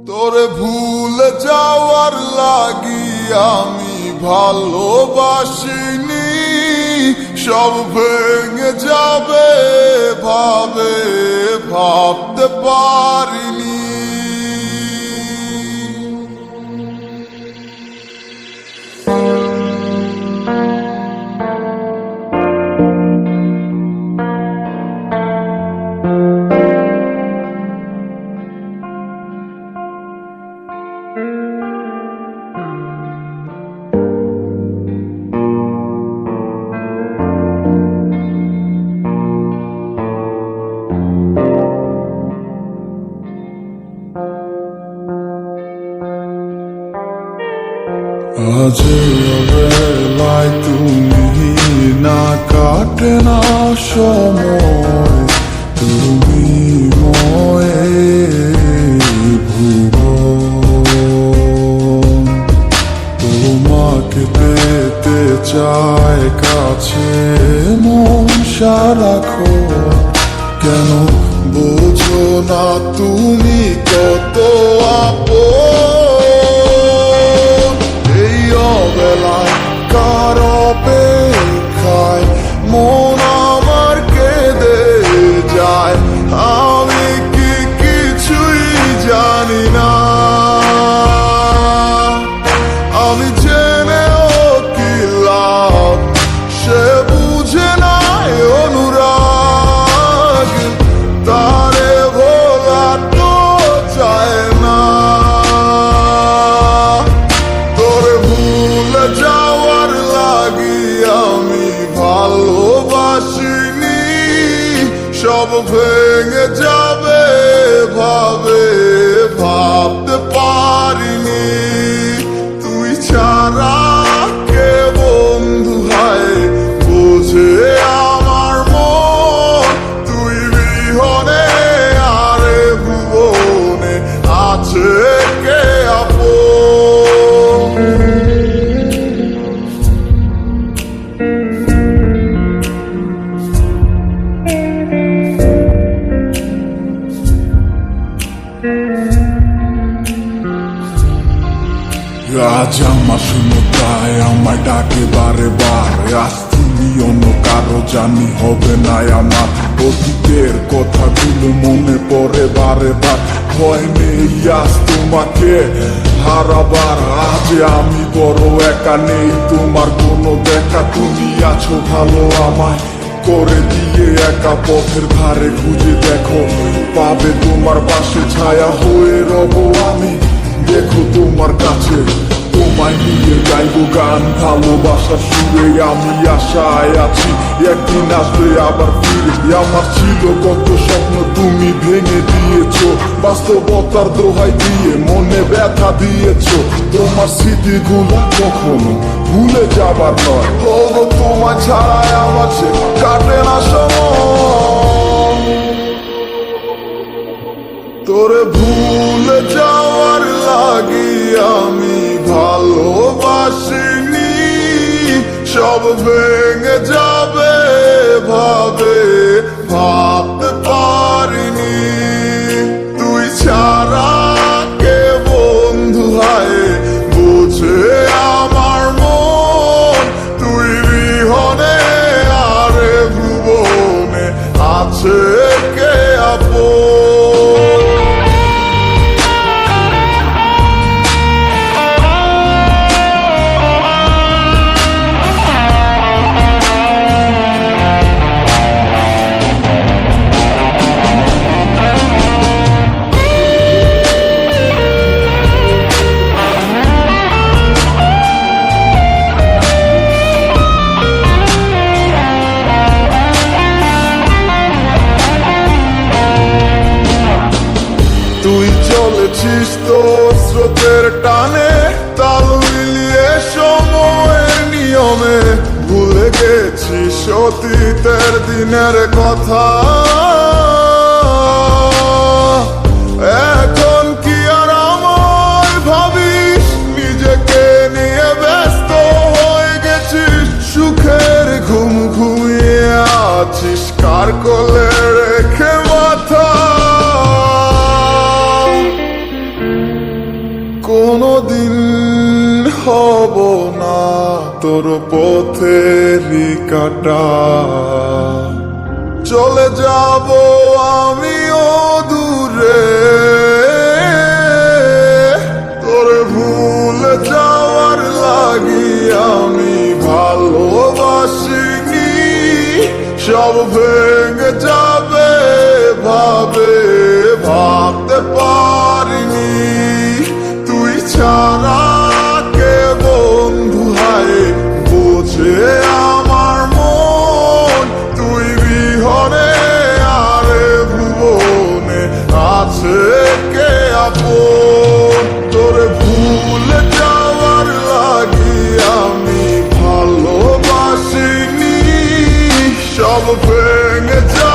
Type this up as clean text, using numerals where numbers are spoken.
তোরে ভুলে যাওয়ার লাগি আমি ভালোবাসিনি, সব ভেঙে যাবে ভাবে ভাবতে পারিনি। আজ বেলায় তুমি না কাটে না সময়, তুমি ময়ে ভুবন। তোমাকে পেতে চায় কাছে মন সারাক্ষণ, কেন বোঝো না তুমি কত আপন। এই অবেলায় কার অপেক্ষায় মন আমার কেঁদে যায়, আমি কি কিছুই জানি না। আমি জেনেও কি লাভ, সে বুঝে নাই অনুরাগ, তারে ভোলা তো চায় না। তোরে ভুলে যাওয়ার লাগি আমি ভালোবাসিনি, সব ভেঙে যাবে ভাবে ভাবতে পারিনি। তুই ছাড়া কে বন্ধু হয় বোঝে আমার মন, তুই বিহনে আরে ভুবনে আছে কে আপন। আজ আমার শূন্যতায় আমায় ডাকে বারে বার, আজ তুমি অন্য কারো জানি হবে না আমার। অতীতের কথাগুলো মনে পড়ে বারে বার, ভয় নেই আজ তোমাকে হারাবার। আজ আমি বড় একা, নেই তোমার কোনো দেখা, তুমি আছো ভালো আমায় করে দিয়ে একা। পথের ধারে খুঁজে দেখো, পাবে তোমার পাশে ছায়া হয়ে রব আমি। দেখো তোমার কাছে তোমায় নিয়ে গাইবো গান, ভালোবাসার সুরে আমি আশায় আছি একদিন আসবে আবার ফিরে। আমার ছিল কত স্বপ্ন তুমি ভেঙে দিয়েছো, বাস্তবতার দোহাই দিয়ে মনে ব্যথা দিয়েছো। তোমার স্মৃতিগুলো কখনো ভুলে যাবার নয়, হলো তোমার ছাড়াই আমার সে কাটে না সময়। তোরে ভুলে যাওয়ার লাগি আমি ভালোবাসিনি, সব ভেঙে যাবে ভাবে ভাবতে পারিনি। তুই ছাড়া কে বন্ধু হয় বুঝে আমার মন, তুই বিহনে আরে ভুবনে আছে কে আপন। তুই চলেছিস তো স্রোতের টানে, তাল মিলিয়ে সময়ের নিয়মে, ভুলে গেছিস অতীতের দিনের কথা। এখন কি আর আমায় ভাবিস, নিজেকে নিয়ে ব্যস্ত হয়ে গেছিস, সুখের ঘুম ঘুমিয়ে আছিস কার কোলে রেখে মাথা, কোনদিন হব না তোর পথেরই কাটা। চলে যাব আমিও দূরে, তোরে ভুলে যাওয়ার লাগি আমি ভালোবাসিনি। সব ভেঙে যাবে ভাবে ভাবতে পারিনি, তুই ছাড়া কে বন্ধু হায় বোঝে আমার মন। তুই বিহনে আরে ভুবনে আছে কে আপন, তোরে ভুলে যাওয়ার লাগি আমি ভালোবাসিনি। সব ভেঙে যা